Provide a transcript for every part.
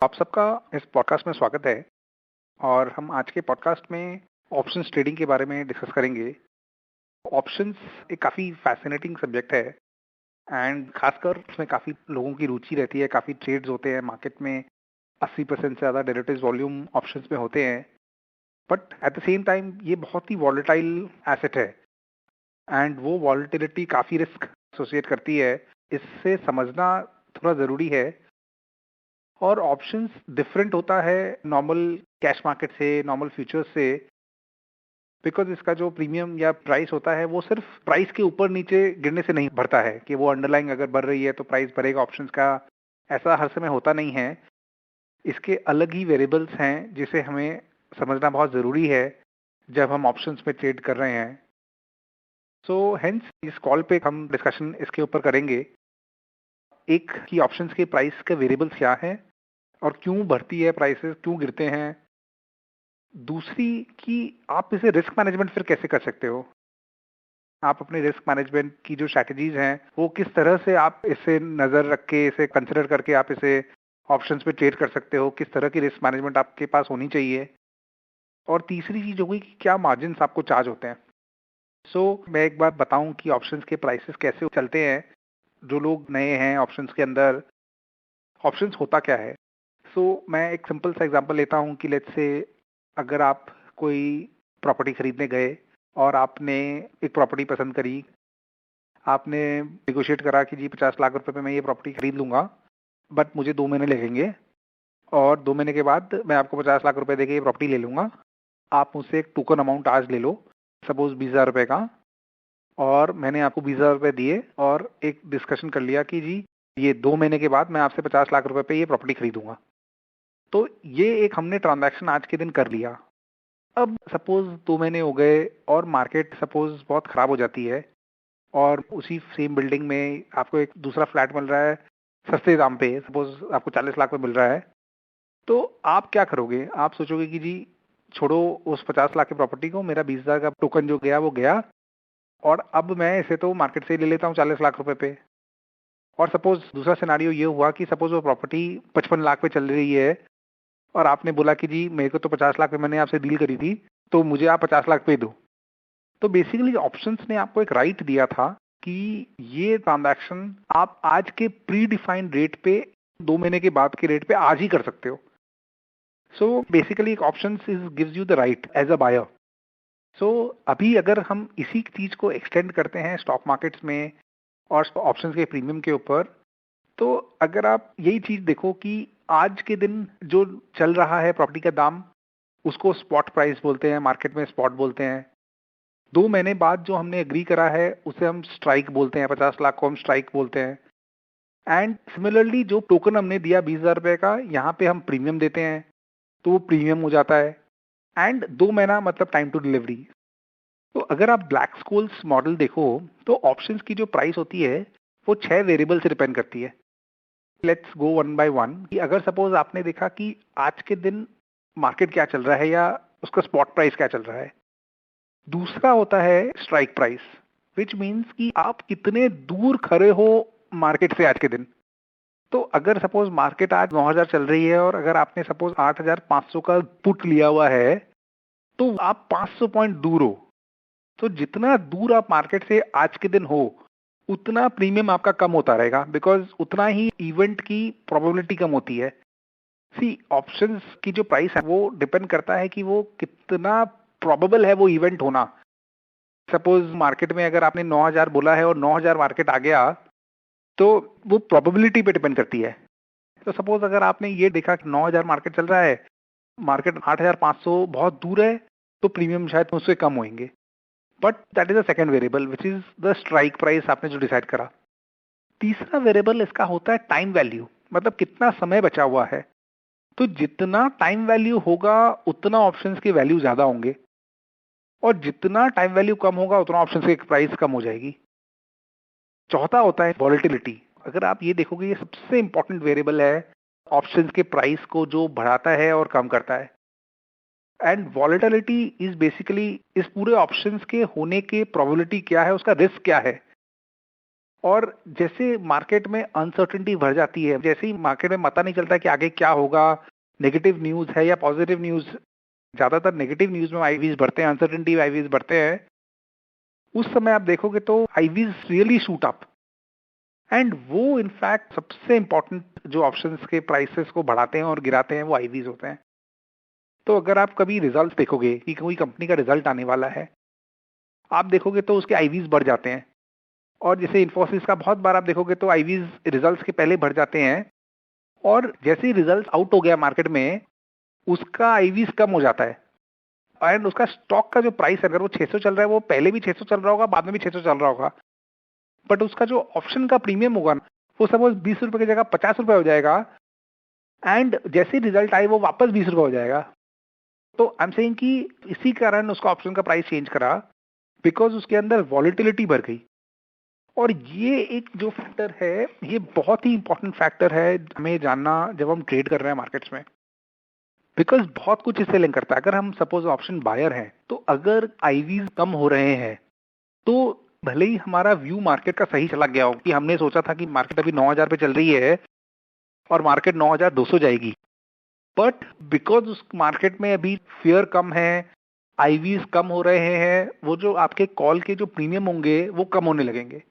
आप सबका इस पॉडकास्ट में स्वागत है और हम आज के पॉडकास्ट में ऑप्शंस ट्रेडिंग के बारे में डिस्कस करेंगे। ऑप्शंस एक काफ़ी फैसिनेटिंग सब्जेक्ट है एंड खासकर उसमें काफ़ी लोगों की रुचि रहती है। काफ़ी ट्रेड्स होते हैं मार्केट में, 80% से ज़्यादा डेरिवेटिव्स वॉल्यूम ऑप्शंस में होते हैं। But at the same time ये बहुत ही वॉलेटाइल एसेट है एंड वो वॉलेटिलिटी काफ़ी रिस्क एसोसिएट करती है। इससे समझना थोड़ा ज़रूरी है। और ऑप्शंस डिफरेंट होता है नॉर्मल कैश मार्केट से, नॉर्मल फ्यूचर्स से, बिकॉज इसका जो प्रीमियम या प्राइस होता है वो सिर्फ प्राइस के ऊपर नीचे गिरने से नहीं बढ़ता है कि वो अंडरलाइंग अगर बढ़ रही है तो प्राइस बढ़ेगा ऑप्शंस का। ऐसा हर समय होता नहीं है। इसके अलग ही वेरिएबल्स हैं जिसे हमें समझना बहुत ज़रूरी है जब हम ऑप्शंस में ट्रेड कर रहे हैं। सो हेंस इस कॉल पे हम डिस्कशन इसके ऊपर करेंगे। एक कि ऑप्शंस के प्राइस के वेरिएबल्स क्या है और क्यों बढ़ती है प्राइसेस, क्यों गिरते हैं। दूसरी कि आप इसे रिस्क मैनेजमेंट फिर कैसे कर सकते हो। आप अपने रिस्क मैनेजमेंट की जो स्ट्रैटेजीज हैं वो किस तरह से आप इसे नज़र रख के, इसे कंसिडर करके आप इसे ऑप्शंस पे ट्रेड कर सकते हो। किस तरह की रिस्क मैनेजमेंट आपके पास होनी चाहिए। और तीसरी चीज होगी कि क्या मार्जिन्स आपको चार्ज होते हैं। मैं एक बार बताऊं कि ऑप्शंस के प्राइसेस कैसे चलते हैं। जो लोग नए हैं ऑप्शंस के अंदर, ऑप्शंस होता क्या है। मैं एक सिंपल सा एग्जांपल लेता हूं कि लेट्स से अगर आप कोई प्रॉपर्टी खरीदने गए और आपने एक प्रॉपर्टी पसंद करी, आपने नेगोशिएट करा कि जी 50 लाख रुपए पे मैं ये प्रॉपर्टी खरीद लूंगा, बट मुझे 2 महीने लगेंगे और 2 महीने के बाद मैं आपको 50 लाख रुपए देके ये प्रॉपर्टी ले लूंगा। आप मुझसे एक टोकन अमाउंट आज ले लो, सपोज 20,000 रुपए का, और मैंने आपको 20,000 रुपए दिए और एक डिस्कशन कर लिया कि जी ये 2 महीने के बाद मैं आपसे 50 लाख रुपए पे ये प्रॉपर्टी खरीदूंगा। तो ये एक हमने ट्रांजैक्शन आज के दिन कर लिया। अब सपोज 2 महीने हो गए और मार्केट सपोज बहुत खराब हो जाती है और उसी सेम बिल्डिंग में आपको एक दूसरा फ्लैट मिल रहा है सस्ते दाम पे, सपोज आपको 40 लाख में मिल रहा है। तो आप क्या करोगे? आप सोचोगे कि जी छोड़ो उस 50 लाख की प्रॉपर्टी को, मेरा 20,000 का टोकन जो गया वो गया और अब मैं इसे तो मार्केट से ले लेता हूँ 40 लाख रुपए पे। और सपोज दूसरा सिनारियो ये हुआ कि सपोज वो प्रॉपर्टी 55 लाख पे चल रही है और आपने बोला कि जी मेरे को तो 50 लाख पे मैंने आपसे डील करी थी, तो मुझे आप 50 लाख पे दो। तो बेसिकली ऑप्शंस ने आपको एक राइट दिया था कि ये ट्रांजैक्शन आप आज के प्री डिफाइंड रेट पे, 2 महीने के बाद के रेट पे आज ही कर सकते हो। बेसिकली एक options is gives you the right as a buyer. अभी अगर हम इसी चीज को एक्सटेंड करते हैं स्टॉक मार्केट्स में और ऑप्शंस के प्रीमियम के ऊपर, तो अगर आप यही चीज देखो कि आज के दिन जो चल रहा है प्रॉपर्टी का दाम, उसको स्पॉट प्राइस बोलते हैं, मार्केट में स्पॉट बोलते हैं। 2 महीने बाद जो हमने एग्री करा है उसे हम स्ट्राइक बोलते हैं, 50 लाख को हम स्ट्राइक बोलते हैं। एंड सिमिलरली जो टोकन हमने दिया 20,000 रुपए का, यहाँ पे हम प्रीमियम देते हैं तो वो प्रीमियम हो जाता है। एंड 2 महीना मतलब टाइम टू डिलीवरी। तो अगर आप ब्लैक स्कोल्स मॉडल देखो तो ऑप्शंस की जो प्राइस होती है वो 6 वेरिएबल से डिपेंड करती है। Let's go one by one कि अगर सपोज आपने देखा कि आज के दिन मार्केट क्या चल रहा है या उसका स्पॉट प्राइस क्या चल रहा है। दूसरा होता है स्ट्राइक प्राइस, विच मीन्स कि आप कितने दूर खड़े हो मार्केट से आज के दिन। तो अगर सपोज मार्केट आज 9,000 चल रही है और अगर आपने सपोज 8,500 का पुट लिया हुआ है तो आप 500 पॉइंट दूर हो। तो जितना दूर आप मार्केट से आज के दिन हो उतना प्रीमियम आपका कम होता रहेगा, बिकॉज उतना ही इवेंट की प्रोबेबिलिटी कम होती है। सी ऑप्शंस की जो प्राइस है वो डिपेंड करता है कि वो कितना प्रोबेबल है वो इवेंट होना। सपोज मार्केट में अगर आपने 9,000 बोला है और 9,000 मार्केट आ गया तो वो प्रोबेबिलिटी पे डिपेंड करती है। तो सपोज अगर आपने ये देखा कि 9,000 मार्केट चल रहा है, मार्केट 8,500 बहुत दूर है, तो प्रीमियम शायद उससे कम होंगे। But that is a second variable which is the strike price आपने जो डिसाइड करा। तीसरा वेरिएबल इसका होता है टाइम वैल्यू, मतलब कितना समय बचा हुआ है। तो जितना टाइम वैल्यू होगा उतना ऑप्शंस की वैल्यू ज्यादा होंगे और जितना टाइम वैल्यू कम होगा उतना ऑप्शंस की प्राइस कम हो जाएगी। चौथा होता है वॉलेटिलिटी। अगर आप ये देखोगे ये सबसे इंपॉर्टेंट वेरिएबल है ऑप्शंस के प्राइस को जो बढ़ाता है और कम करता है। एंड वॉलेटिलिटी इज बेसिकली इस पूरे ऑप्शंस के होने के प्रोबेबिलिटी क्या है, उसका रिस्क क्या है। और जैसे मार्केट में अनसर्टेनिटी बढ़ जाती है, जैसे ही मार्केट में पता नहीं चलता कि आगे क्या होगा, नेगेटिव न्यूज है या पॉजिटिव न्यूज, ज्यादातर नेगेटिव न्यूज में आईवीज बढ़ते हैं, अनसर्टेनिटी आईवीज बढ़ते हैं, उस समय आप देखोगे तो IVs really shoot up. And वो इनफैक्ट सबसे इंपॉर्टेंट जो ऑप्शंस के प्राइसेस को बढ़ाते हैं और गिराते हैं वो आईवीज होते हैं। तो अगर आप कभी रिजल्ट देखोगे कि कोई कंपनी का रिजल्ट आने वाला है, आप देखोगे तो उसके आईवीज बढ़ जाते हैं। और जैसे इन्फोसिस का बहुत बार आप देखोगे तो आईवीज रिजल्ट्स के पहले बढ़ जाते हैं, और जैसे ही रिजल्ट आउट हो गया मार्केट में, उसका आईवीज कम हो जाता है। एंड उसका स्टॉक का जो प्राइस है, अगर वो 600 चल रहा है, वो पहले भी 600 चल रहा होगा, बाद में भी 600 चल रहा होगा, बट उसका जो ऑप्शन का प्रीमियम होगा ना, वो सपोज 20 रुपए की जगह 50 रुपए हो जाएगा, एंड जैसे रिजल्ट आए वो वापस 20 रुपए हो जाएगा। तो आई एम सेइंग कि इसी कारण उसका ऑप्शन का प्राइस चेंज करा, बिकॉज उसके अंदर वॉलिटिलिटी बढ़ गई। और ये एक जो फैक्टर है, ये बहुत ही इंपॉर्टेंट फैक्टर है हमें जानना जब हम ट्रेड कर रहे हैं मार्केट्स में, बिकॉज बहुत कुछ इससे लिंक करता है। अगर हम सपोज ऑप्शन बायर हैं, तो अगर आईवीज कम हो रहे हैं, तो भले ही हमारा व्यू मार्केट का सही चला गया हो कि हमने सोचा था कि मार्केट अभी 9000 पे चल रही है और मार्केट 9200 जाएगी, बट बिकॉज उस मार्केट में अभी फियर कम है, आईवीज कम हो रहे हैं, वो जो आपके कॉल के जो प्रीमियम होंगे वो कम होने लगेंगे।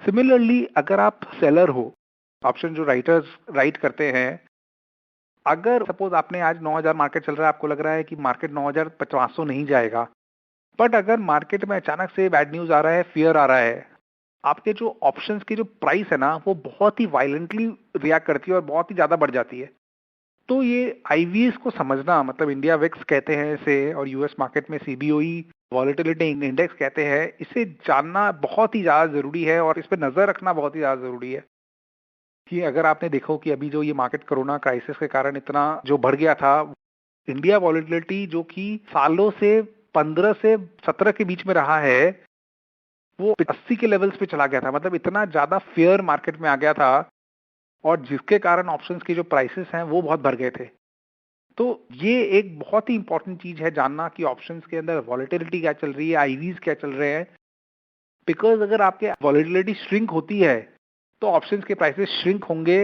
सिमिलरली अगर आप सेलर हो, ऑप्शन जो राइटर्स राइट करते हैं, अगर सपोज आपने आज 9000 मार्केट चल रहा है, आपको लग रहा है कि मार्केट 9500 नहीं जाएगा, बट अगर मार्केट में अचानक से बैड न्यूज आ रहा है, फियर आ रहा है, आपके जो ऑप्शंस की जो प्राइस है ना, वो बहुत ही वायलेंटली रिएक्ट करती है और बहुत ही ज्यादा बढ़ जाती है। तो ये आईवीएस को समझना, मतलब इंडिया विक्स कहते हैं इसे, और यूएस मार्केट में सीबीओई वॉलेटिलिटी इंडेक्स कहते हैं, इसे जानना बहुत ही ज्यादा जरूरी है और इस पर नजर रखना बहुत ही ज्यादा जरूरी है। कि अगर आपने देखो कि अभी जो ये मार्केट कोरोना क्राइसिस के कारण इतना जो बढ़ गया था, इंडिया वॉलेटिलिटी जो कि सालों से 15 से 17 के बीच में रहा है, वो 80 के लेवल्स पे चला गया था। मतलब इतना ज्यादा फेयर मार्केट में आ गया था, और जिसके कारण ऑप्शंस की जो प्राइसेस हैं वो बहुत बढ़ गए थे। तो ये एक बहुत ही इंपॉर्टेंट चीज है जानना कि ऑप्शंस के अंदर वॉलेटिलिटी क्या चल रही है, आईवीज क्या चल रहे हैं, बिकॉज अगर आपके वॉलेटिलिटी श्रिंक होती है तो ऑप्शंस के प्राइसेस श्रिंक होंगे।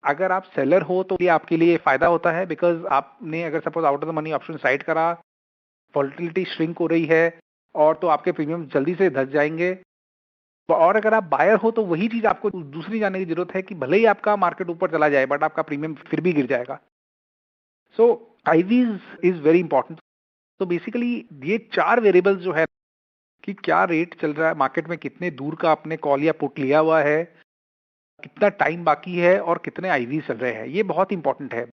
अगर आप सेलर हो तो ये आपके लिए फायदा होता है, बिकॉज आपने अगर suppose out of the money option side करा, वॉलेटिलिटी श्रिंक हो रही है, और तो आपके प्रीमियम जल्दी से धस जाएंगे। और अगर आप बायर हो तो वही चीज आपको दूसरी जानने की जरूरत है कि भले ही आपका मार्केट ऊपर चला जाए, बट आपका प्रीमियम फिर भी गिर जाएगा। सो आईवीज इज वेरी इंपॉर्टेंट। तो बेसिकली ये 4 वेरिएबल्स जो है कि क्या रेट चल रहा है मार्केट में, कितने दूर का आपने कॉल या पुट लिया हुआ है, कितना टाइम बाकी है, और कितने आईवीज चल रहे हैं, ये बहुत इंपॉर्टेंट है।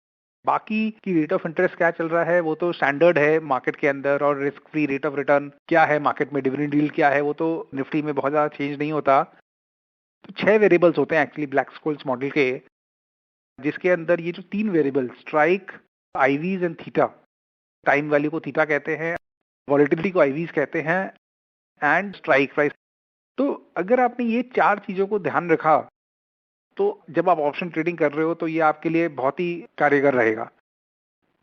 बाकी की रेट ऑफ इंटरेस्ट क्या चल रहा है वो तो स्टैंडर्ड है मार्केट के अंदर, और risk free rate of return क्या है मार्केट में, डिविडेंड यील्ड क्या है, वो तो निफ्टी में बहुत ज्यादा चेंज नहीं होता। तो 6 वेरिएबल्स होते हैं एक्चुअली ब्लैक स्कोल्स मॉडल के, जिसके अंदर ये जो 3 variable strike, IVs and theta, time value को थीटा कहते हैं, वॉलेटिलिटी को आईवीज कहते हैं, एंड स्ट्राइक प्राइस। तो अगर आपने ये 4 चीजों को ध्यान रखा, तो जब आप ऑप्शन ट्रेडिंग कर रहे हो तो ये आपके लिए बहुत ही कारगर रहेगा।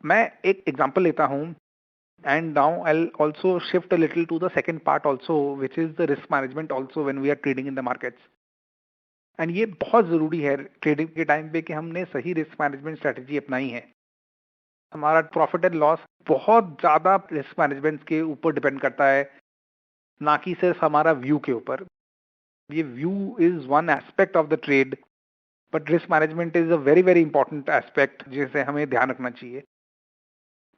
मैं एक एग्जांपल लेता हूं, and now I'll also shift a little to the second part also, which is the risk management also when we are trading in the markets. And ये बहुत जरूरी है ट्रेडिंग के टाइम पे कि हमने सही रिस्क मैनेजमेंट स्ट्रेटेजी अपनाई है। हमारा प्रॉफिट एंड लॉस बहुत ज्यादा रिस्क मैनेजमेंट के ऊपर डिपेंड करता है, ना कि सिर्फ हमारा व्यू के ऊपर। ये view is one aspect of the trade, but risk management is a very very important aspect जिसे हमें ध्यान रखना चाहिए।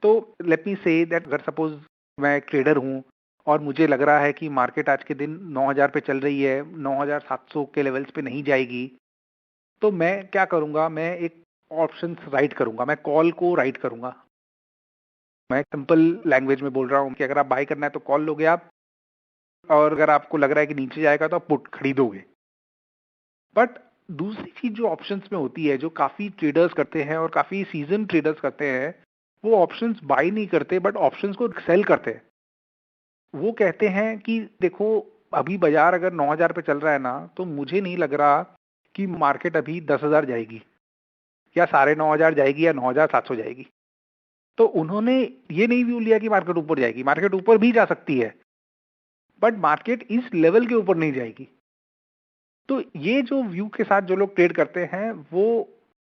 तो लेट मी से दैट अगर सपोज मैं एक ट्रेडर हूं और मुझे लग रहा है कि मार्केट आज के दिन 9000 पे चल रही है, 9700 के लेवल्स पे नहीं जाएगी, तो मैं क्या करूंगा, मैं एक ऑप्शन राइट करूंगा, मैं कॉल को राइट करूंगा। मैं सिंपल लैंग्वेज में बोल रहा हूं कि अगर आप बाय करना है तो कॉल लोगे आप, और अगर आपको लग रहा है कि नीचे जाएगा तो आप पुट खरीदोगे। बट दूसरी चीज जो ऑप्शंस में होती है, जो काफी ट्रेडर्स करते हैं और काफी सीजन ट्रेडर्स करते हैं, वो ऑप्शंस बाय नहीं करते बट ऑप्शंस को सेल करते हैं। वो कहते हैं कि देखो अभी बाजार अगर 9000 पे चल रहा है ना, तो मुझे नहीं लग रहा कि मार्केट अभी 10,000 जाएगी, या 9,500 जाएगी, या 9,700 जाएगी। तो उन्होंने ये नहीं व्यू लिया कि मार्केट ऊपर जाएगी, मार्केट ऊपर भी जा सकती है, बट मार्केट इस लेवल के ऊपर नहीं जाएगी। तो ये जो व्यू के साथ जो लोग ट्रेड करते हैं वो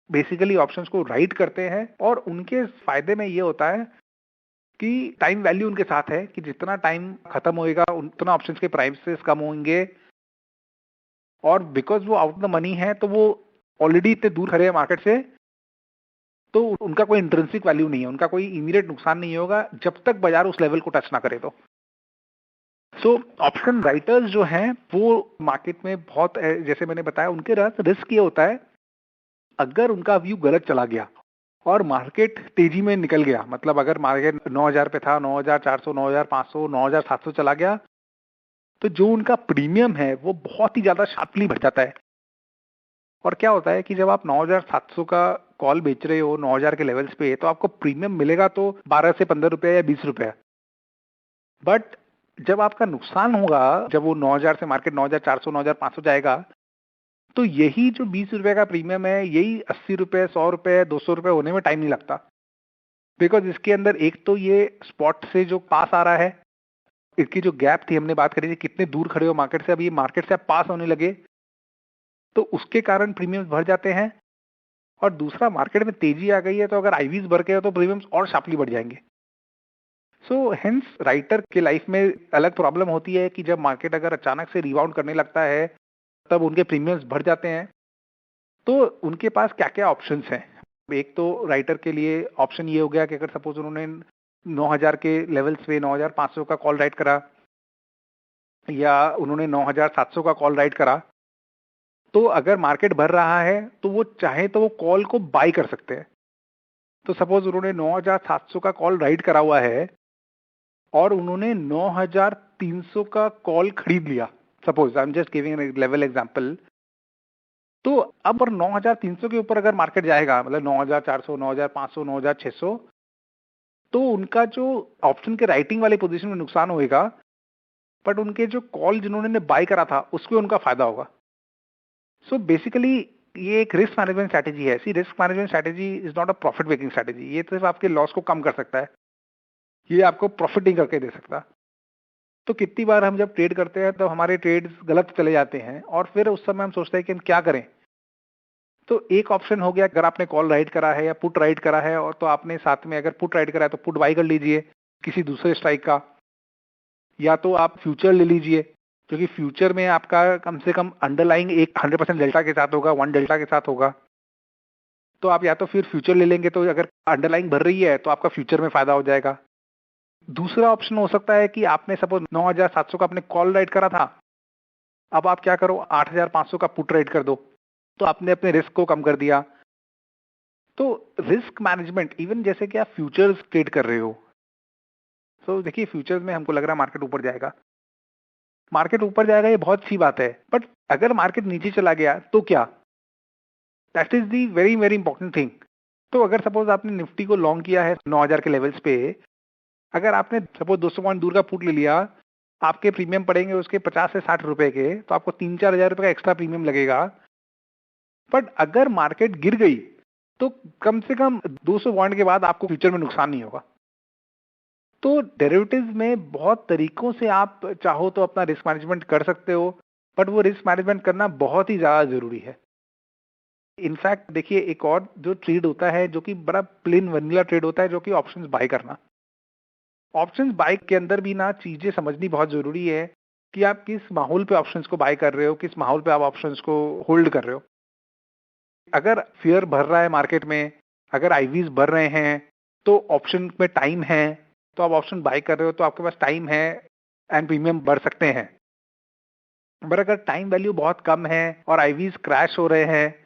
बेसिकली ऑप्शंस को राइट करते हैं, और उनके फायदे में ये होता है कि टाइम वैल्यू उनके साथ है कि जितना टाइम खत्म होएगा उतना ऑप्शंस के प्राइसेस कम होंगे, और बिकॉज वो आउट द मनी है तो वो ऑलरेडी इतने दूर खड़े हैं मार्केट से, तो उनका कोई इंट्रिंसिक वैल्यू नहीं है, उनका कोई इमीडिएट नुकसान नहीं होगा जब तक बाजार उस लेवल को टच ना करे। तो सो ऑप्शन राइटर्स जो हैं वो मार्केट में बहुत, जैसे मैंने बताया, उनके साथ रिस्क ये होता है अगर उनका व्यू गलत चला गया और मार्केट तेजी में निकल गया, मतलब अगर मार्केट 9000 पे था, 9400, 9500, 9700 चला गया, तो जो उनका प्रीमियम है वो बहुत ही ज्यादा शार्पली बढ़ जाता है। और क्या होता है कि जब आप 9700 का कॉल बेच रहे हो 9000 के लेवल्स पे, तो आपको प्रीमियम मिलेगा तो 12 से 15 रुपए या 20 रुपए। बट जब आपका नुकसान होगा, जब वो 9000 से मार्केट 9400, 9500 जाएगा, तो यही जो 20 रुपए का प्रीमियम है, यही 80 रुपए, 100 रुपए, 200 रुपए होने में टाइम नहीं लगता। बिकॉज इसके अंदर एक तो ये स्पॉट से जो पास आ रहा है, इसकी जो गैप थी, हमने बात करी थी कितने दूर खड़े हो मार्केट से, अब ये मार्केट से आप पास होने लगे, तो उसके कारण प्रीमियम्स बढ़ जाते हैं। और दूसरा, मार्केट में तेजी आ गई है, तो अगर आईवीज बढ़ गए तो प्रीमियम्स और शार्पली बढ़ जाएंगे। सो हेंस राइटर के लाइफ में अलग प्रॉब्लम होती है कि जब मार्केट अगर अचानक से रिबाउंड करने लगता है तब उनके प्रीमियम्स बढ़ जाते हैं। तो उनके पास क्या क्या ऑप्शंस हैं? एक तो राइटर के लिए ऑप्शन ये हो गया कि अगर सपोज उन्होंने 9000 के लेवल्स पे 9500 का कॉल राइट करा, या उन्होंने 9700 का कॉल राइट करा, तो अगर मार्केट बढ़ रहा है तो वो चाहे तो वो कॉल को बाय कर सकते हैं। तो सपोज उन्होंने 9700 का कॉल राइट करा हुआ है और उन्होंने 9300 का कॉल खरीद लिया, suppose I am just giving an level example. तो अब और 9300 के ऊपर अगर मार्केट जाएगा, मतलब 9400, 9500, 9600, तो उनका जो ऑप्शन के राइटिंग वाले पोजीशन में नुकसान होएगा, बट उनके जो कॉल जिन्होंने बाय करा था उसमें उनका फायदा होगा। सो बेसिकली ये एक रिस्क मैनेजमेंट स्ट्रैटेजी है। See, risk management strategy is not a profit making strategy. ये सिर्फ आपके लॉस को कम कर सकता है, ये आपको प्रॉफिट नहीं करके दे सकता। तो कितनी बार हम जब ट्रेड करते हैं तो हमारे ट्रेड्स गलत चले जाते हैं, और फिर उस समय हम सोचते हैं कि हम क्या करें। तो एक ऑप्शन हो गया, अगर आपने कॉल राइट करा है या पुट राइट करा है, और तो आपने साथ में अगर पुट राइट करा है तो पुट बाई कर लीजिए किसी दूसरे स्ट्राइक का, या तो आप फ्यूचर ले लीजिए, क्योंकि फ्यूचर में आपका कम से कम अंडरलाइंग एक 100% डेल्टा के साथ होगा, 1 डेल्टा के साथ होगा। तो आप या तो फिर फ्यूचर ले लेंगे, तो अगर अंडरलाइंग बढ़ रही है तो आपका फ्यूचर में फायदा हो जाएगा। दूसरा ऑप्शन हो सकता है कि आपने सपोज 9700 का आपने कॉल राइट करा था, अब आप क्या करो, 8500 का पुट राइट कर दो, तो आपने अपने रिस्क को कम कर दिया। तो रिस्क मैनेजमेंट, इवन जैसे कि आप फ्यूचर्स ट्रेड कर रहे हो, तो देखिए फ्यूचर्स में हमको लग रहा है मार्केट ऊपर जाएगा, मार्केट ऊपर जाएगा, ये बहुत सी बात है, बट अगर मार्केट नीचे चला गया तो क्या? That is the very very important thing. तो अगर सपोज आपने निफ्टी को लॉन्ग किया है 9000 के लेवल्स पे, अगर आपने सपोज 200 पॉइंट दूर का पुट ले लिया, आपके प्रीमियम पड़ेंगे उसके 50 से 60 रुपए के, तो आपको 3-4 हजार रुपए का एक्स्ट्रा प्रीमियम लगेगा। बट अगर मार्केट गिर गई तो कम से कम 200 पॉइंट के बाद आपको फ्यूचर में नुकसान नहीं होगा। तो डेरिवेटिव्स में बहुत तरीकों से आप चाहो तो अपना रिस्क मैनेजमेंट कर सकते हो, बट वो रिस्क मैनेजमेंट करना बहुत ही ज्यादा जरूरी है। इनफैक्ट देखिए, एक और जो ट्रेड होता है जो कि बड़ा प्लेन वनीला ट्रेड होता है, जो कि ऑप्शंस बाय करना। ऑप्शंस बाय के अंदर भी ना चीजें समझनी बहुत जरूरी है कि आप किस माहौल पे ऑप्शंस को बाय कर रहे हो, किस माहौल पे आप ऑप्शंस को होल्ड कर रहे हो। अगर फियर बढ़ रहा है मार्केट में, अगर आईवीज बढ़ रहे हैं, तो ऑप्शन में टाइम है, तो आप ऑप्शन बाय कर रहे हो तो आपके पास टाइम है एंड प्रीमियम बढ़ सकते हैं। पर अगर टाइम वैल्यू बहुत कम है और आईवीज क्रैश हो रहे हैं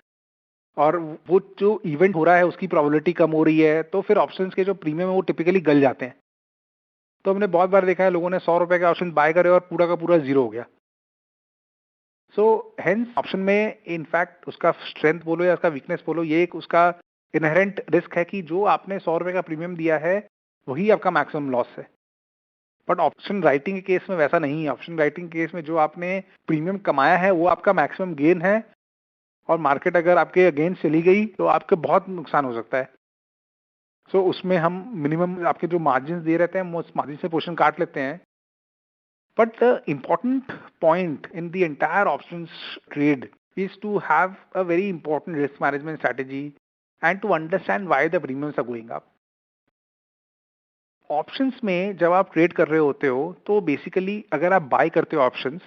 और वो जो इवेंट हो रहा है उसकी प्रोबेबिलिटी कम हो रही है, तो फिर ऑप्शंस के जो प्रीमियम है वो टिपिकली गल जाते हैं। तो हमने बहुत बार देखा है, लोगों ने 100 रुपए के ऑप्शन बाय करे और पूरा का पूरा जीरो हो गया। सो हेंस ऑप्शन में इनफैक्ट उसका स्ट्रेंथ बोलो या उसका वीकनेस बोलो, ये एक उसका इनहेरेंट रिस्क है कि जो आपने 100 रुपए का प्रीमियम दिया है वही आपका मैक्सिमम लॉस है। बट ऑप्शन राइटिंग के केस में वैसा नहीं है। ऑप्शन राइटिंग के केस में जो आपने प्रीमियम कमाया है वो आपका मैक्सिमम गेन है, और मार्केट अगर आपके अगेंस्ट चली गई तो आपके बहुत नुकसान हो सकता है। उसमें हम मिनिमम आपके जो मार्जिन दे रहते हैं, हम उस मार्जिन से पोर्शन काट लेते हैं, But the important point in the entire options trade is to have a very important risk management strategy and to understand why the premiums are going up. Options में जब आप ट्रेड कर रहे होते हो तो बेसिकली अगर आप बाय करते हो ऑप्शंस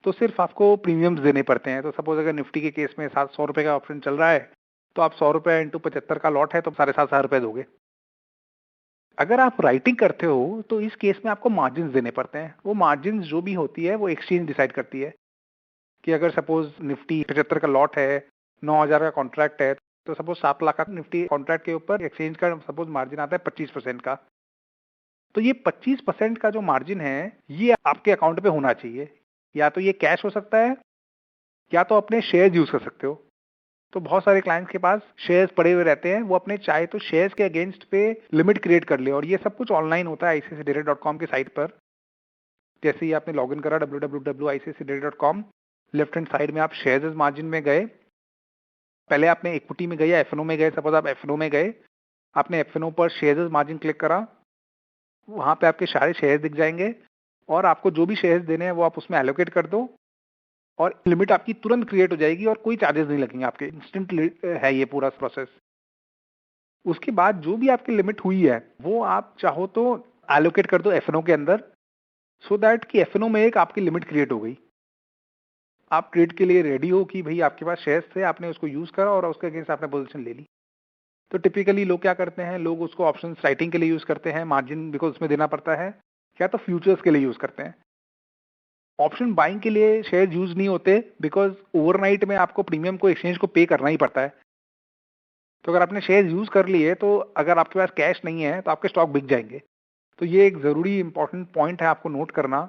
तो सिर्फ आपको प्रीमियम्स देने पड़ते हैं। तो सपोज अगर निफ्टी के केस में 700 रुपए का ऑप्शन चल रहा है तो आप 100 रुपए इंटू 75 का लॉट है तो 7,500 रुपए दोगे। अगर आप राइटिंग करते हो तो इस केस में आपको मार्जिन देने पड़ते हैं। वो मार्जिन जो भी होती है वो एक्सचेंज डिसाइड करती है कि अगर सपोज निफ्टी 75 का लॉट है, 9,000 का कॉन्ट्रैक्ट है, तो सपोज 7 लाख का निफ्टी कॉन्ट्रैक्ट के ऊपर एक्सचेंज का सपोज मार्जिन आता है 25% का। तो ये 25% का जो मार्जिन है ये आपके अकाउंट पे होना चाहिए। या तो ये कैश हो सकता है या तो अपने शेयर यूज कर सकते हो। तो बहुत सारे क्लाइंट्स के पास शेयर्स पड़े हुए रहते हैं, वो अपने चाहे तो शेयर्स के अगेंस्ट पे लिमिट क्रिएट कर ले, और ये सब कुछ ऑनलाइन होता है icicidirect.com की साइट पर। जैसे ही आपने लॉगिन करा www.icicidirect.com, लेफ्ट हैंड साइड में आप शेयर्स मार्जिन में गए, पहले आपने इक्विटी में गए या एफएनओ में गए। सपोज आप एफएनओ में गए, आपने एफएनओ पर शेयर्स मार्जिन क्लिक करा, वहां पे आपके सारे शेयर्स दिख जाएंगे और आपको जो भी शेयर्स देने हैं वो आप उसमें एलोकेट कर दो और लिमिट आपकी तुरंत क्रिएट हो जाएगी और कोई चार्जेस नहीं लगेंगे आपके। इंस्टेंट है ये पूरा प्रोसेस। उसके बाद जो भी आपकी लिमिट हुई है वो आप चाहो तो एलोकेट कर दो एफएनओ के अंदर, सो दैट कि एफएनओ में एक आपकी लिमिट क्रिएट हो गई। आप ट्रेड के लिए रेडी हो कि भाई आपके पास शेयर्स थे, आपने उसको यूज करा और उसके अगेंस्ट आपने पोजीशन ले ली। तो टिपिकली लोग क्या करते हैं, लोग उसको ऑप्शन राइटिंग के लिए यूज करते हैं, मार्जिन बिकॉज उसमें देना पड़ता है, या तो फ्यूचर्स के लिए यूज करते हैं। ऑप्शन बाइंग के लिए शेयर यूज नहीं होते बिकॉज ओवरनाइट में आपको प्रीमियम को एक्सचेंज को पे करना ही पड़ता है। तो अगर आपने शेयर यूज कर लिए तो अगर आपके पास कैश नहीं है तो आपके स्टॉक बिक जाएंगे। तो ये एक जरूरी इंपॉर्टेंट पॉइंट है आपको नोट करना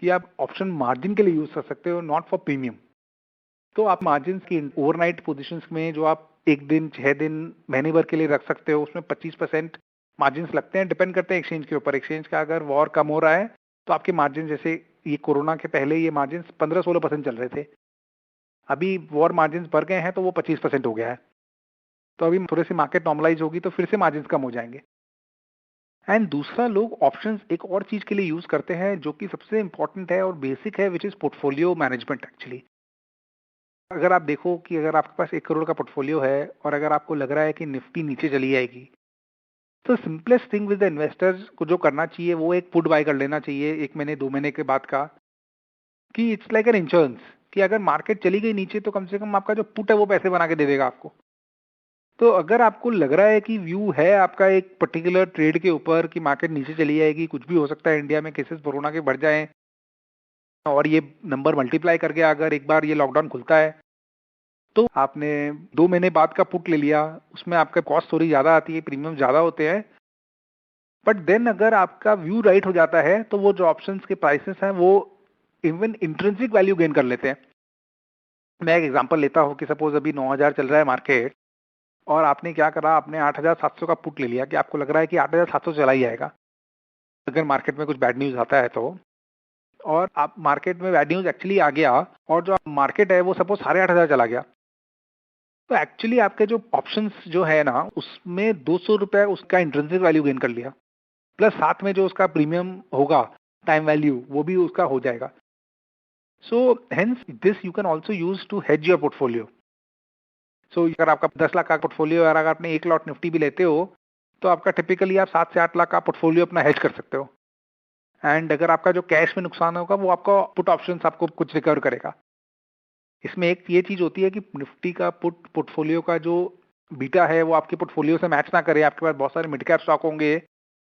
कि आप ऑप्शन मार्जिन के लिए यूज कर सकते हो, नॉट फॉर प्रीमियम। तो आप मार्जिन की ओवरनाइट पोजीशंस में जो आप 1 दिन, 6 दिन, महीने भर के लिए रख सकते हो, उसमें 25% मार्जिन लगते हैं। डिपेंड करते हैं एक्सचेंज के ऊपर। एक्सचेंज का अगर वॉर कम हो रहा है तो आपके मार्जिन, जैसे ये कोरोना के पहले ये मार्जिन 15-16% चल रहे थे, अभी वॉर मार्जिन बढ़ गए हैं तो वो 25% हो गया है। तो अभी थोड़ी सी मार्केट नॉर्मलाइज होगी तो फिर से मार्जिन कम हो जाएंगे। एंड दूसरा, लोग ऑप्शंस एक और चीज के लिए यूज करते हैं जो कि सबसे इंपॉर्टेंट है और बेसिक है, which is portfolio management. Actually अगर आप देखो कि अगर आपके पास 1 करोड़ का पोर्टफोलियो है और अगर आपको लग रहा है कि निफ्टी नीचे चली जाएगी, तो simplest thing with the investors को जो करना चाहिए वो एक पुट बाय कर लेना चाहिए 1 महीने 2 महीने के बाद का, कि इट्स लाइक एन इंश्योरेंस कि अगर मार्केट चली गई नीचे तो कम से कम आपका जो पुट है वो पैसे बना के दे देगा आपको। तो अगर आपको लग रहा है कि व्यू है आपका एक पर्टिकुलर ट्रेड के ऊपर कि मार्केट नीचे चली जाएगी, कुछ भी हो सकता है, इंडिया में केसेस कोरोना के बढ़ जाएं और ये नंबर मल्टीप्लाई करके अगर एक बार ये लॉकडाउन खुलता है, तो आपने 2 महीने बाद का पुट ले लिया, उसमें आपका कॉस्ट थोड़ी ज्यादा आती है, प्रीमियम ज्यादा होते हैं, बट देन अगर आपका व्यू राइट हो जाता है तो वो जो ऑप्शंस के प्राइसेस हैं वो इवन इंट्रिंसिक वैल्यू गेन कर लेते हैं। मैं एक एग्जांपल लेता हूँ कि सपोज अभी 9,000 चल रहा है मार्केट और आपने क्या करा, आपने 8,700 का पुट ले लिया कि आपको लग रहा है कि 8,700 चला ही जाएगा अगर मार्केट में कुछ बैड न्यूज आता है तो। और आप मार्केट में बैड न्यूज एक्चुअली आ गया और जो मार्केट है वो सपोज 8,500 चला गया, तो एक्चुअली आपके जो ऑप्शंस जो है ना उसमें 200 रुपए उसका इंट्रिंसिक वैल्यू गेन कर लिया, प्लस साथ में जो उसका प्रीमियम होगा टाइम वैल्यू वो भी उसका हो जाएगा। So hence this you can also use to hedge your portfolio. So अगर आपका 10 लाख का पोर्टफोलियो है और अगर आपने 1 लॉट निफ्टी भी लेते हो तो आपका टिपिकली आप 7 से 8 लाख का पोर्टफोलियो अपना हेज कर सकते हो। एंड अगर आपका जो कैश में नुकसान होगा वो आपका पुट ऑप्शन आपको कुछ रिकवर करेगा। इसमें एक ये चीज होती है कि निफ्टी का पुट पोर्टफोलियो का जो बीटा है वो आपके पोर्टफोलियो से मैच ना करे। आपके पास बहुत सारे मिड कैप स्टॉक होंगे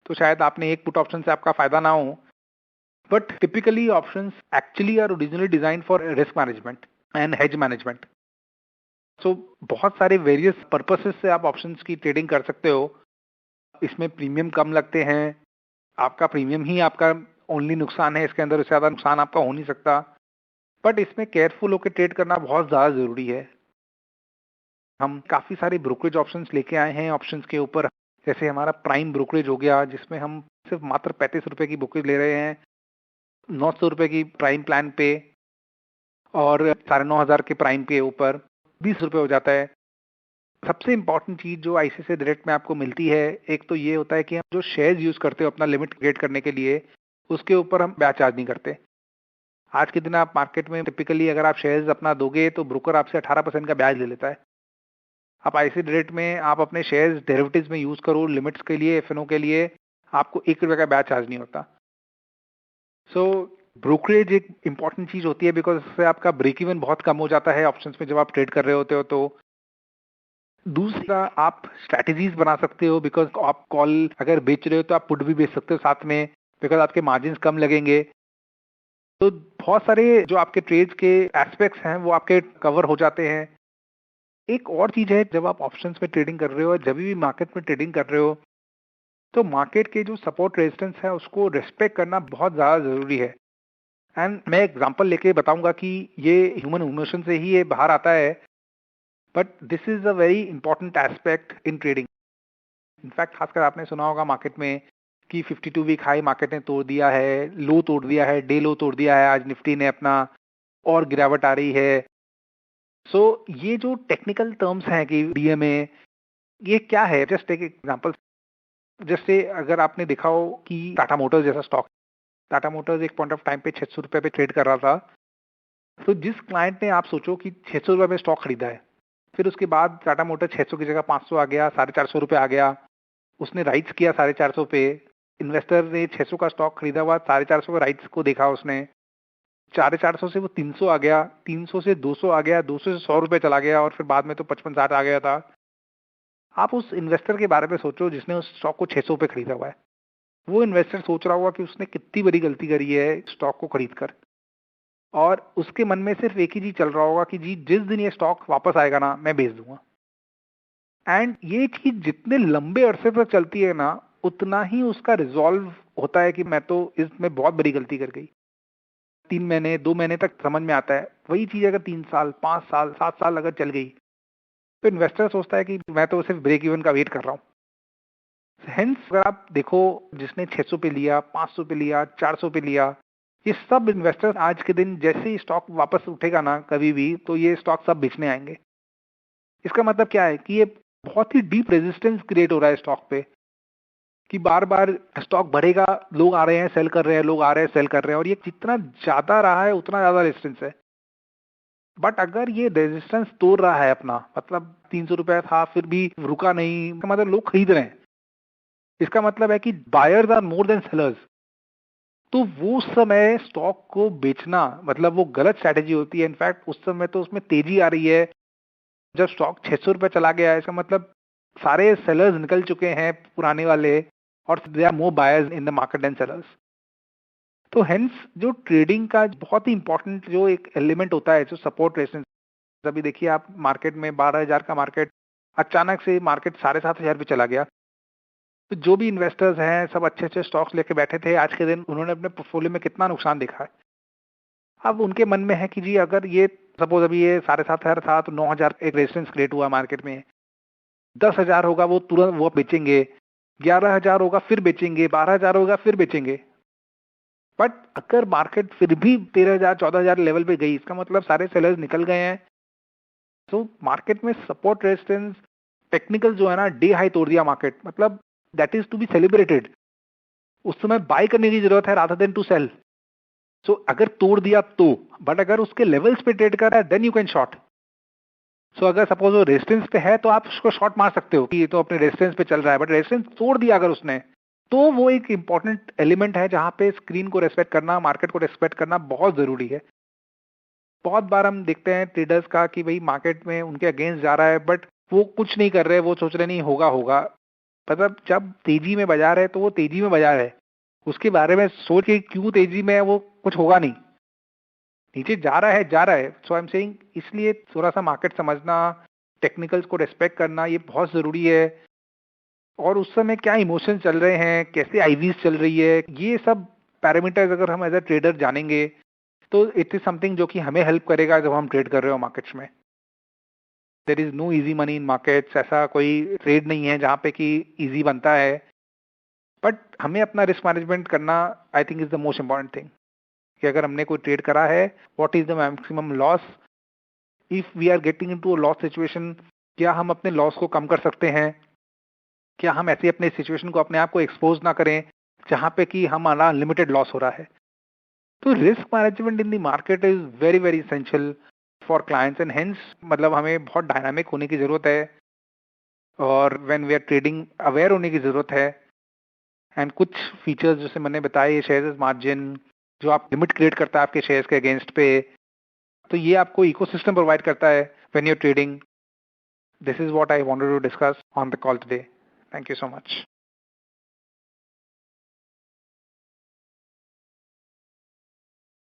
तो शायद आपने एक पुट ऑप्शन से आपका फायदा ना हो, but typically options actually are originally design for risk management and hedge management. So बहुत सारे वेरियस पर्पसेस से आप ऑप्शंस की ट्रेडिंग कर सकते हो। इसमें प्रीमियम कम लगते हैं, आपका प्रीमियम ही आपका ओनली नुकसान है, इसके अंदर उससे ज्यादा नुकसान आपका हो नहीं सकता, बट इसमें केयरफुल होकर ट्रेड करना बहुत ज्यादा जरूरी है। हम काफी सारे ब्रोकरेज ऑप्शंस लेके आए हैं ऑप्शंस के ऊपर, जैसे हमारा प्राइम ब्रोकरेज हो गया जिसमें हम सिर्फ मात्र 35 रुपए की ब्रोकरेज ले रहे हैं 900 रुपए की प्राइम प्लान पे, और 9,500 के प्राइम के ऊपर 20 रुपए हो जाता है। सबसे इंपॉर्टेंट चीज जो आईसीआईसीआई डायरेक्ट में आपको मिलती है, एक तो ये होता है कि हम जो शेयर्स यूज करते हो अपना लिमिट क्रिएट करने के लिए, उसके ऊपर हम ब्याज चार्ज नहीं करते। आज के दिन आप मार्केट में टिपिकली अगर आप शेयर्स अपना दोगे तो ब्रोकर आपसे 18% का ब्याज ले लेता है। आप ऐसे रेट में आप अपने शेयर्स डेरिवेटिव्स में यूज करो लिमिट्स के लिए, एफएनओ के लिए, आपको ₹1 का ब्याज चार्ज नहीं होता। सो ब्रोकरेज एक इंपॉर्टेंट चीज होती है बिकॉज इससे आपका ब्रेक इवन बहुत कम हो जाता है ऑप्शंस में जब आप ट्रेड कर रहे होते हो। तो दूसरा, आप स्ट्रैटेजीज बना सकते हो बिकॉज आप कॉल अगर बेच रहे हो तो आप पुट भी बेच सकते हो साथ में, बिकॉज आपके मार्जिन कम लगेंगे। तो बहुत सारे जो आपके ट्रेड्स के एस्पेक्ट्स हैं वो आपके कवर हो जाते हैं। एक और चीज है, जब आप ऑप्शंस में ट्रेडिंग कर रहे हो, जब भी मार्केट में ट्रेडिंग कर रहे हो, तो मार्केट के जो सपोर्ट रेजिस्टेंस है उसको रिस्पेक्ट करना बहुत ज्यादा जरूरी है। एंड मैं एग्जांपल लेके बताऊंगा कि ये ह्यूमन इमोशन से ही ये बाहर आता है, but this is a very important aspect in trading. In fact खासकर आपने सुना होगा मार्केट में कि 52 वीक हाई मार्केट ने तोड़ दिया है, लो तोड़ दिया है, डे लो तोड़ दिया है आज निफ्टी ने अपना, और गिरावट आ रही है। सो ये जो टेक्निकल टर्म्स हैं कि डीएमए, ये क्या है? जस्ट एक एग्जांपल, जैसे अगर आपने देखा हो कि टाटा मोटर्स जैसा स्टॉक, टाटा मोटर्स एक पॉइंट ऑफ टाइम पे 600 रुपए पे ट्रेड कर रहा था। तो जिस क्लाइंट ने, आप सोचो कि 600 रुपए में स्टॉक खरीदा है, फिर उसके बाद टाटा मोटर 600 की जगह 500 आ गया, 450 रुपए आ गया, उसने राइट्स किया 450 पे, इन्वेस्टर ने 600 का स्टॉक खरीदा हुआ, 450 का राइट्स को देखा उसने, 450 से वो 300 आ गया, 300 से 200 आ गया, 200 से 100 रुपए चला गया, और फिर बाद में तो 55-60 आ गया था। आप उस इन्वेस्टर के बारे में सोचो जिसने उस स्टॉक को 600 पे खरीदा हुआ है। वो इन्वेस्टर सोच रहा होगा कि उसने कितनी बड़ी गलती करी है स्टॉक को खरीद कर, और उसके मन में सिर्फ एक ही चीज चल रहा होगा कि जी जिस दिन ये स्टॉक वापस आएगा ना, मैं बेच दूंगा। एंड ये चीज जितने लंबे अरसे तक चलती है ना, उतना ही उसका रिजॉल्व होता है कि मैं तो इसमें बहुत बड़ी गलती कर गई। 3 महीने 2 महीने तक समझ में आता है। वही चीज अगर 3 साल 5 साल 7 साल अगर चल गई, तो इन्वेस्टर सोचता है कि मैं तो सिर्फ ब्रेक इवन का वेट कर रहा हूँ। हेंस अगर आप देखो, जिसने 600 पे लिया, 500 पे लिया, 400 पे लिया, ये सब इन्वेस्टर आज के दिन जैसे ही स्टॉक वापस उठेगा ना कभी भी, तो ये स्टॉक सब बेचने आएंगे। इसका मतलब क्या है कि ये बहुत ही डीप रेजिस्टेंस क्रिएट हो रहा है स्टॉक पे, कि बार बार स्टॉक बढ़ेगा, लोग आ रहे हैं सेल कर रहे हैं, लोग आ रहे हैं सेल कर रहे हैं, और ये जितना ज्यादा रहा है उतना ज्यादा रेजिस्टेंस है। बट अगर ये रेजिस्टेंस तोड़ रहा है अपना, मतलब 300 रुपया था फिर भी रुका नहीं, इसका मतलब लोग खरीद रहे हैं, इसका मतलब है कि buyers are more than sellers. तो वो समय स्टॉक को बेचना मतलब वो गलत स्ट्रैटेजी होती है। इनफैक्ट उस समय तो उसमें तेजी आ रही है, जब स्टॉक 600 रुपए चला गया है, इसका मतलब सारे सेलर्स निकल चुके हैं पुराने वाले, और they are more buyers in the market than sellers. तो हेंस जो ट्रेडिंग का बहुत ही इंपॉर्टेंट जो एक एलिमेंट होता है, जो सपोर्ट रेजिस्टेंस। अभी देखिए आप मार्केट में 12,000 का मार्केट, अचानक से मार्केट 7,500 पे चला गया। तो जो भी इन्वेस्टर्स हैं सब अच्छे अच्छे स्टॉक्स लेके बैठे थे, आज के दिन उन्होंने अपने पोर्टफोलियो में कितना नुकसान देखा है। अब उनके मन में है कि जी अगर ये सपोज अभी ये 7,500 था तो 9,000 एक रेजिस्टेंस क्रिएट हुआ मार्केट में, 10,000 होगा वो तुरंत वो बेचेंगे, 11,000 होगा फिर बेचेंगे, 12,000 होगा फिर बेचेंगे। बट अगर मार्केट फिर भी 13,000 14,000 लेवल पे गई, इसका मतलब सारे सेलर्स निकल गए हैं। तो मार्केट में सपोर्ट रेजिस्टेंस टेक्निकल जो है ना, डे हाई तोड़ दिया मार्केट, मतलब that is to be celebrated. उस समय बाय करने की जरूरत है rather than to sell. So अगर तोड़ दिया तो, बट अगर उसके लेवल्स पे ट्रेड कर रहा है देन यू कैन शॉर्ट। सो अगर सपोज वो रेजिस्टेंस पे है तो आप उसको शॉर्ट मार सकते हो कि ये तो अपने रेजिस्टेंस पे चल रहा है, बट रेजिस्टेंस तोड़ दिया अगर उसने, तो वो एक इंपॉर्टेंट एलिमेंट है जहां पे स्क्रीन को रेस्पेक्ट करना, मार्केट को रेस्पेक्ट करना बहुत जरूरी है। बहुत बार हम देखते हैं ट्रेडर्स का कि भाई मार्केट में उनके अगेंस्ट जा रहा है, बट वो कुछ नहीं कर रहे, वो सोच रहे नहीं होगा होगा। मतलब जब तेजी में बाजार है तो वो तेजी में बाजार है, उसके बारे में सोच के क्यों तेजी में है, वो कुछ होगा नहीं। नीचे जा रहा है जा रहा है। सो आई एम सेइंग, इसलिए थोड़ा सा मार्केट समझना, टेक्निकल्स को रेस्पेक्ट करना ये बहुत जरूरी है। और उस समय क्या इमोशन चल रहे हैं, कैसे आईवीज चल रही है, ये सब पैरामीटर्स अगर हम एज अ ट्रेडर जानेंगे तो इट इज समथिंग जो कि हमें हेल्प करेगा जब हम ट्रेड कर रहे हो मार्केट्स में। There is no easy money in markets, ऐसा कोई ट्रेड नहीं है जहाँ पे कि इजी बनता है। बट हमें अपना रिस्क मैनेजमेंट करना I think is the most important thing, कि अगर हमने कोई ट्रेड करा है, what is the maximum loss, if we are getting into a loss situation, क्या हम अपने लॉस को कम कर सकते हैं, क्या हम ऐसे अपने सिचुएशन को अपने आप को एक्सपोज ना करें जहाँ पे कि हमारा लिमिटेड लॉस हो रहा है। तो risk management in the market is very very essential for clients and hence मतलब हमें बहुत डायनामिक होने की जरूरत है और when we are trading aware होने की जरूरत है। एंड कुछ फीचर्स जैसे मैंने बताए, शेयर्स मार्जिन जो आप लिमिट क्रिएट करता है आपके शेयर्स के अगेंस्ट पे, तो ये आपको इकोसिस्टम प्रोवाइड करता है when you are trading. This is what I wanted to discuss on the call today. Thank you so much.